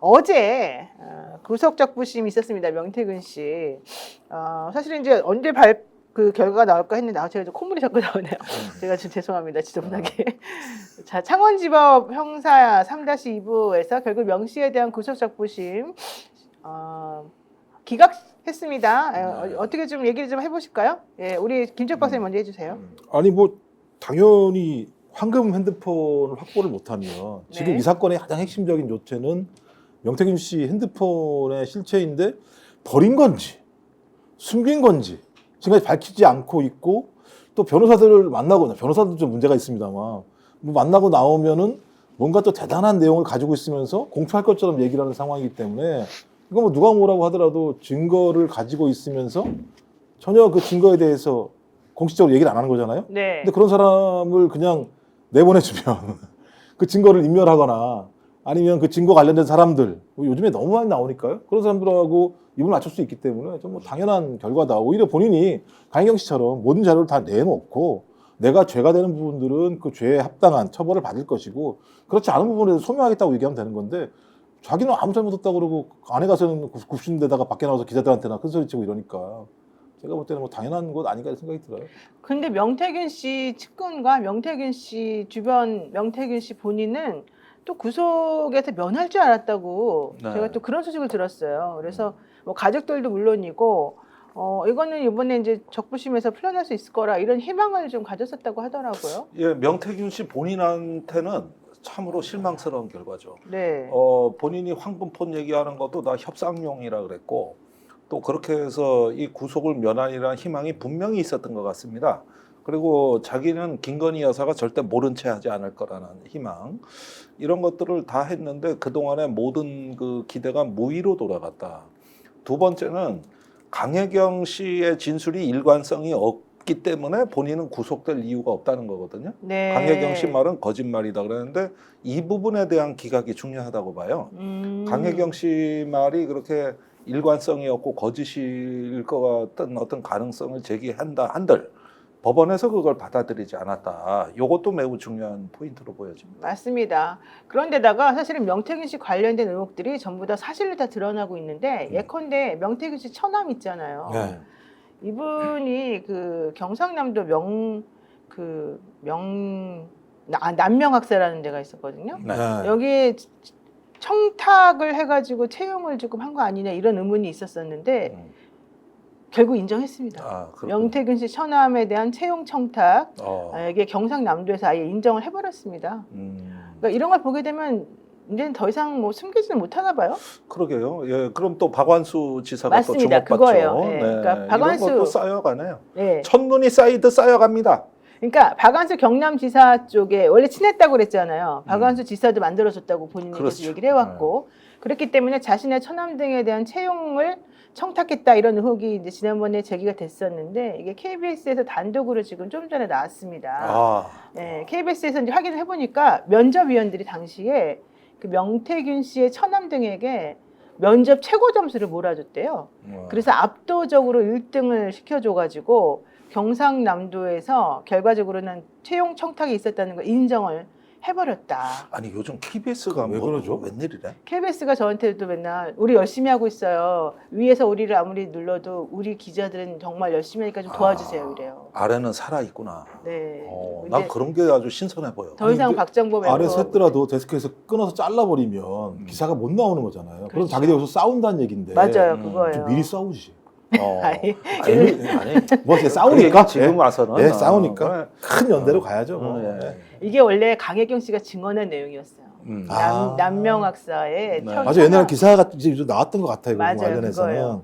어제 구속적부심이 있었습니다. 명태균 씨. 사실은 이제 언제 그 결과가 나올까 했는데 제가 좀 콧물이 자꾸 나오네요. 제가 좀 죄송합니다. 지저분하게. 자, 창원지법 형사 3-2부에서 결국 명 씨에 대한 구속적부심 기각했습니다. 어떻게 좀 얘기를 좀 해보실까요? 예, 우리 김적 박사님 먼저 해주세요. 아니 뭐 당연히 황금 핸드폰을 확보를 못하면 지금 네. 이 사건의 가장 핵심적인 요체는 명태균 씨 핸드폰의 실체인데 버린 건지 숨긴 건지 지금까지 밝히지 않고 있고, 또 변호사들을 만나고, 변호사도 좀 문제가 있습니다만 뭐 만나고 나오면은 뭔가 또 대단한 내용을 가지고 있으면서 공표할 것처럼 얘기를 하는 상황이기 때문에, 이거 뭐 누가 뭐라고 하더라도 증거를 가지고 있으면서 전혀 그 증거에 대해서 공식적으로 얘기를 안 하는 거잖아요. 네. 근데 그런 사람을 그냥 내보내주면 그 증거를 인멸하거나 아니면 그 증거 관련된 사람들, 뭐 요즘에 너무 많이 나오니까요. 그런 사람들하고 입을 맞출 수 있기 때문에 좀 뭐 당연한 결과다. 오히려 본인이 강혜경 씨처럼 모든 자료를 다 내놓고 내가 죄가 되는 부분들은 그 죄에 합당한 처벌을 받을 것이고, 그렇지 않은 부분에 대해서 소명하겠다고 얘기하면 되는 건데, 자기는 아무 잘못 없다고 그러고 안에 가서는 굽신데다가 밖에 나와서 기자들한테나 큰소리 치고 이러니까 제가 볼 때는 뭐 당연한 것 아닌가 생각이 들어요. 근데 명태균 씨 측근과 명태균 씨 주변 명태균 씨 본인은 또 구속에서 면할 줄 알았다고 네. 제가 또 그런 소식을 들었어요. 그래서 뭐 가족들도 물론이고 이거는 이번에 이제 적부심에서 풀려날 수 있을 거라 이런 희망을 좀 가졌었다고 하더라고요. 예, 명태균 씨 본인한테는 참으로 실망스러운 결과죠. 네. 본인이 황금폰 얘기하는 것도 다 협상용이라 그랬고, 또 그렇게 해서 이 구속을 면하리라는 희망이 분명히 있었던 것 같습니다. 그리고 자기는 김건희 여사가 절대 모른 채 하지 않을 거라는 희망, 이런 것들을 다 했는데 그동안의 모든 그 기대가 무의로 돌아갔다. 두 번째는 강혜경 씨의 진술이 일관성이 없기 때문에 본인은 구속될 이유가 없다는 거거든요. 네. 강혜경 씨 말은 거짓말이다 그랬는데 이 부분에 대한 기각이 중요하다고 봐요. 강혜경 씨 말이 그렇게 일관성이 없고 거짓일 것 같은 어떤 가능성을 제기한다 한들 법원에서 그걸 받아들이지 않았다. 이것도 매우 중요한 포인트로 보여집니다. 맞습니다. 그런데다가 사실은 명태균 씨 관련된 의혹들이 전부 다 사실로 다 드러나고 있는데 예컨대 명태균 씨 처남 있잖아요. 네. 이분이 그 경상남도 남명학사라는 데가 있었거든요. 네. 여기에 청탁을 해가지고 채용을 조금 한 거 아니냐 이런 의문이 있었었는데 결국 인정했습니다. 명태균 씨 처남에 대한 채용 청탁 이게 경상남도에서 아예 인정을 해버렸습니다. 그러니까 이런 걸 보게 되면 이제는 더 이상 뭐 숨기지는 못하나 봐요. 그러게요. 예, 그럼 또 박완수 지사가 맞습니다. 또 주목받죠. 그거예요. 네. 그러니까 박완수 이런 것도 쌓여가네요. 네. 첫눈이 쌓이듯 쌓여갑니다. 그러니까 박완수 경남지사 쪽에 원래 친했다고 그랬잖아요. 박완수 지사도 만들어줬다고 본인이 그렇죠. 계속 얘기를 해왔고 그렇기 때문에 자신의 처남 등에 대한 채용을 청탁했다 이런 의혹이 이제 지난번에 제기가 됐었는데 이게 KBS에서 단독으로 지금 좀 전에 나왔습니다. 네, KBS에서 이제 확인을 해보니까 면접위원들이 당시에 그 명태균 씨의 처남 등에게 면접 최고 점수를 몰아줬대요. 그래서 압도적으로 1등을 시켜줘가지고 경상남도에서 결과적으로는 채용 청탁이 있었다는 걸 인정을 해버렸다. 아니 요즘 KBS가 왜 그러죠? 웬일이래? KBS가 저한테도 맨날 우리 열심히 하고 있어요. 위에서 우리를 아무리 눌러도 우리 기자들은 정말 열심히 하니까 좀 도와주세요 이래요. 아래는 살아있구나. 네. 난 그런 게 아주 신선해 보여. 더 이상 아니, 박정보 멤버 아래서 했더라도 데스크에서 끊어서 잘라버리면 기사가 못 나오는 거잖아요. 그럼 그렇죠. 자기들 여기서 싸운다는 얘기인데 맞아요, 그거예요. 좀 미리 싸우지. 아니, 아니 뭐 이제 싸우니까 지금 와서는 네, 싸우니까 큰 연대로 가야죠. 뭐. 예. 이게 원래 강혜경 씨가 증언한 내용이었어요. 남명학사의 네. 맞아, 옛날에 기사가 이제 나왔던 것 같아요. 맞아요, 관련해서는. 그거예요.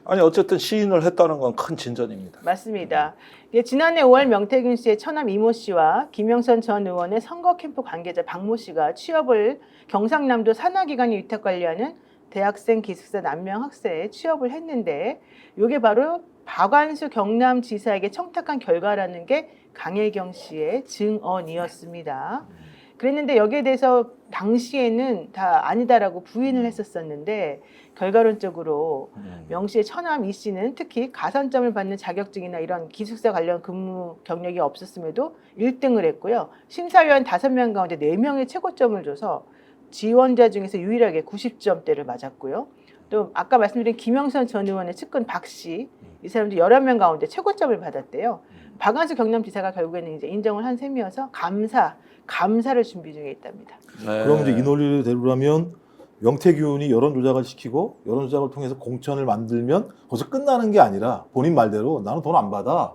아니 어쨌든 시인을 했다는 건 큰 진전입니다. 맞습니다. 이게 지난해 5월 명태균 씨의 처남 이모 씨와 김영선 전 의원의 선거 캠프 관계자 박모 씨가 취업을 경상남도 산하기관이 위탁 관리하는 대학생 기숙사 남명학사에 취업을 했는데 이게 바로 박완수 경남지사에게 청탁한 결과라는 게 강혜경 씨의 증언이었습니다. 그랬는데 여기에 대해서 당시에는 다 아니다라고 부인을 했었었는데 결과론적으로 명 씨의 처남 이 씨는 특히 가산점을 받는 자격증이나 이런 기숙사 관련 근무 경력이 없었음에도 1등을 했고요. 심사위원 5명 가운데 4명의 최고점을 줘서 지원자 중에서 유일하게 90점대를 맞았고요. 또 아까 말씀드린 김영선 전 의원의 측근 박 씨, 이 사람도 11명 가운데 최고점을 받았대요. 박한수 경남지사가 결국에는 이제 인정을 한 셈이어서 감사를 준비 중에 있답니다. 네. 그럼 이제 이 논리를 대로라면 명태균이 여론 조작을 시키고 여론 조작을 통해서 공천을 만들면 거기서 끝나는 게 아니라 본인 말대로 나는 돈 안 받아.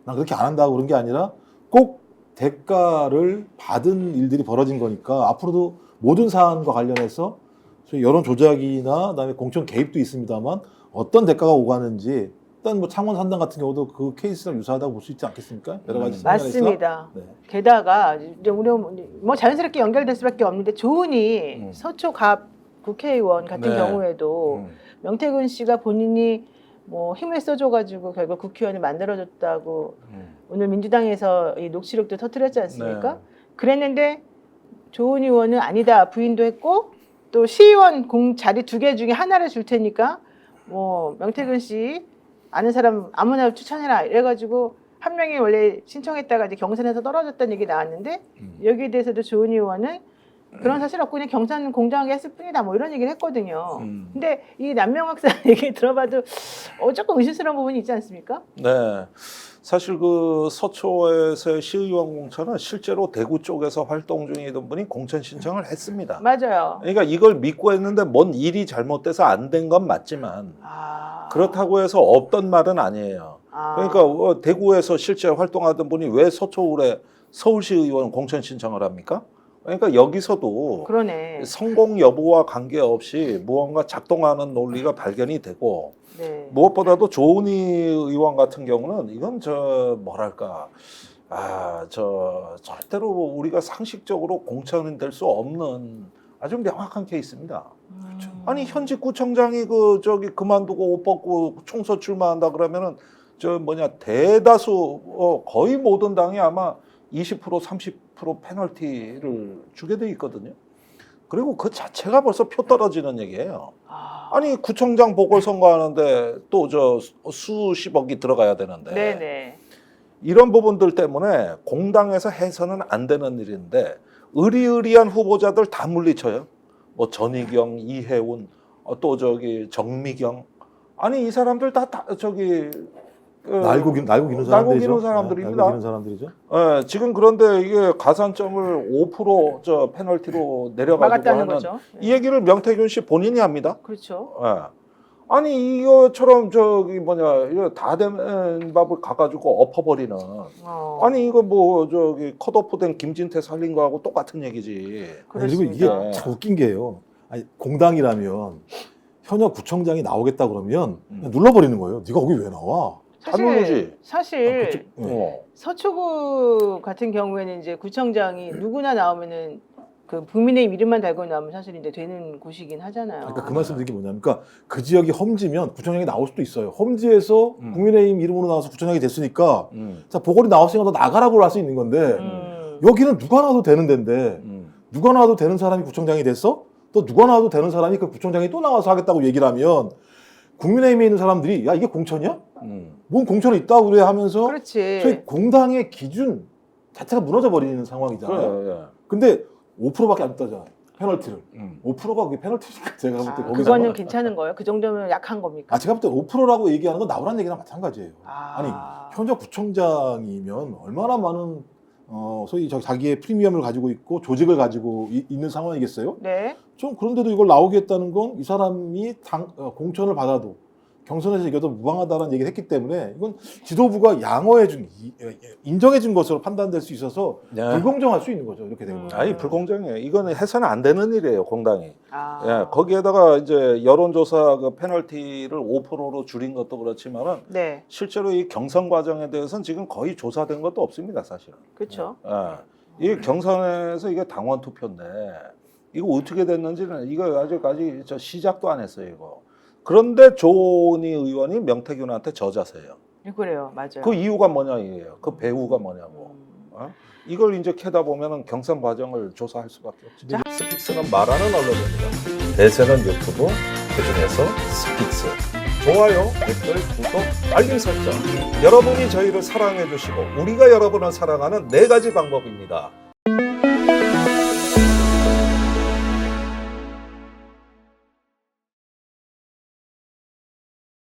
난 그렇게 안 한다고 그런 게 아니라 꼭 대가를 받은 일들이 벌어진 거니까 앞으로도 모든 사안과 관련해서 여론 조작이나 그다음에 공천 개입도 있습니다만 어떤 대가가 오가는지 일단 뭐 창원 산당 같은 경우도 그 케이스랑 유사하다고 볼 수 있지 않겠습니까? 여러 가지 측면에서. 맞습니다. 네. 게다가 이제 우리 뭐 자연스럽게 연결될 수밖에 없는데 조은희 서초갑 국회의원 같은 네. 경우에도 명태균 씨가 본인이 뭐 힘을 써줘가지고 결국 국회의원을 만들어줬다고 오늘 민주당에서 이 녹취록도 터뜨렸지 않습니까? 네. 그랬는데 조은희 의원은 아니다 부인도 했고 또 시의원 자리 2개 중에 하나를 줄 테니까 뭐 명태균 씨 아는 사람 아무나 추천해라 이래가지고 한 명이 원래 신청했다가 이제 경선에서 떨어졌다는 얘기 나왔는데 여기에 대해서도 조은희 의원은 그런 사실 없고 그냥 경선 공정하게 했을 뿐이다 뭐 이런 얘기를 했거든요. 근데 이 남명학사 얘기 들어봐도 조금 의심스러운 부분이 있지 않습니까? 네. 사실 그 서초에서의 시의원 공천은 실제로 대구 쪽에서 활동 중이던 분이 공천 신청을 했습니다. 맞아요. 그러니까 이걸 믿고 했는데 뭔 일이 잘못돼서 안 된 건 맞지만 그렇다고 해서 없던 말은 아니에요. 그러니까 대구에서 실제 활동하던 분이 왜 서초울에 서울시 의원 공천 신청을 합니까? 그러니까 여기서도 그러네. 성공 여부와 관계없이 무언가 작동하는 논리가 발견이 되고 네. 무엇보다도 조은희 의원 같은 경우는 이건 뭐랄까 절대로 우리가 상식적으로 공천이 될 수 없는 아주 명확한 케이스입니다. 아니 현직 구청장이 그만두고 옷 벗고 총선 출마한다 그러면은 대다수 거의 모든 당이 아마 20% 30% 페널티를 주게 돼 있거든요. 그리고 그 자체가 벌써 표 떨어지는 얘기예요. 아니 구청장 보궐선거 하는데 또 수십억이 들어가야 되는데 네네. 이런 부분들 때문에 공당에서 해서는 안 되는 일인데 의리의리한 후보자들 다 물리쳐요. 뭐 전희경, 이혜훈, 또 정미경. 아니 이 사람들 다 날고 기는 사람들이죠. 날고 기는 사람들입니다. 날고 기는 사람들이죠. 네, 지금 그런데 이게 가산점을 5% 페널티로 내려가지고 막았다는 하는 거죠. 이 얘기를 명태균 씨 본인이 합니다. 그렇죠. 네. 아니 이거처럼 이거 다 된 밥을 가가지고 엎어버리는. 아니 이거 컷오프된 김진태 살린 거하고 똑같은 얘기지. 그리고 이게 참 웃긴 게요. 아니, 공당이라면 현역 구청장이 나오겠다 그러면 그냥 눌러버리는 거예요. 네가 거기 왜 나와? 사실 서초구 같은 경우에는 이제 구청장이 누구나 나오면은 그 국민의힘 이름만 달고 나오면 사실 이제 되는 곳이긴 하잖아요. 그러니까 그 말씀드린 게 뭐냐면, 그러니까 그 지역이 험지면 구청장이 나올 수도 있어요. 험지에서 국민의힘 이름으로 나와서 구청장이 됐으니까 자 보궐이 나왔으니까 너 나가라고 할 수 있는 건데 여기는 누가 나와도 되는 데인데 누가 나와도 되는 사람이 구청장이 됐어? 또 누가 나와도 되는 사람이 그 구청장이 또 나와서 하겠다고 얘기를 하면 국민의힘에 있는 사람들이 야 이게 공천이야? 뭔 공천이 있다고 그래 하면서 그렇지. 저희 공당의 기준 자체가 무너져 버리는 상황이잖아요. 근데 5%밖에 안 따잖아요. 페널티를. 5%가 그게 페널티니까 제가 볼 때 거기서 그거는 괜찮은 거예요? 그 정도면 약한 겁니까? 제가 볼 때 5%라고 얘기하는 건 나오라는 얘기랑 마찬가지예요. 아니 현역 구청장이면 얼마나 많은 소위 자기의 프리미엄을 가지고 있고 조직을 가지고 있는 상황이겠어요? 네. 좀 그런데도 이걸 나오게 했다는 건 이 사람이 공천을 받아도 경선에서 이겨도 무방하다는 얘기를 했기 때문에 이건 지도부가 인정해 준 것으로 판단될 수 있어서 불공정할 수 있는 거죠. 이렇게 된 거예요. 아니 불공정해요. 이거는 해서는 안 되는 일이에요. 공당이. 거기에다가 이제 여론조사 그 페널티를 5%로 줄인 것도 그렇지만은 실제로 이 경선 과정에 대해서는 지금 거의 조사된 것도 없습니다. 사실은. 그렇죠. 이 경선에서 이게 당원 투표인데 이거 어떻게 됐는지는 이거 아직까지 시작도 안 했어요. 이거. 그런데 조은희 의원이 명태균한테 저자세요. 그래요, 맞아요. 그 이유가 뭐냐 이게요. 그 배후가 뭐냐고. 이걸 이제 캐다 보면은 경선 과정을 조사할 수밖에 없죠. 스픽스는 말하는 언론입니다. 대세는 유튜브, 그중에서 스픽스. 좋아요, 댓글, 구독, 알림 설정. 여러분이 저희를 사랑해 주시고 우리가 여러분을 사랑하는 4가지 방법입니다.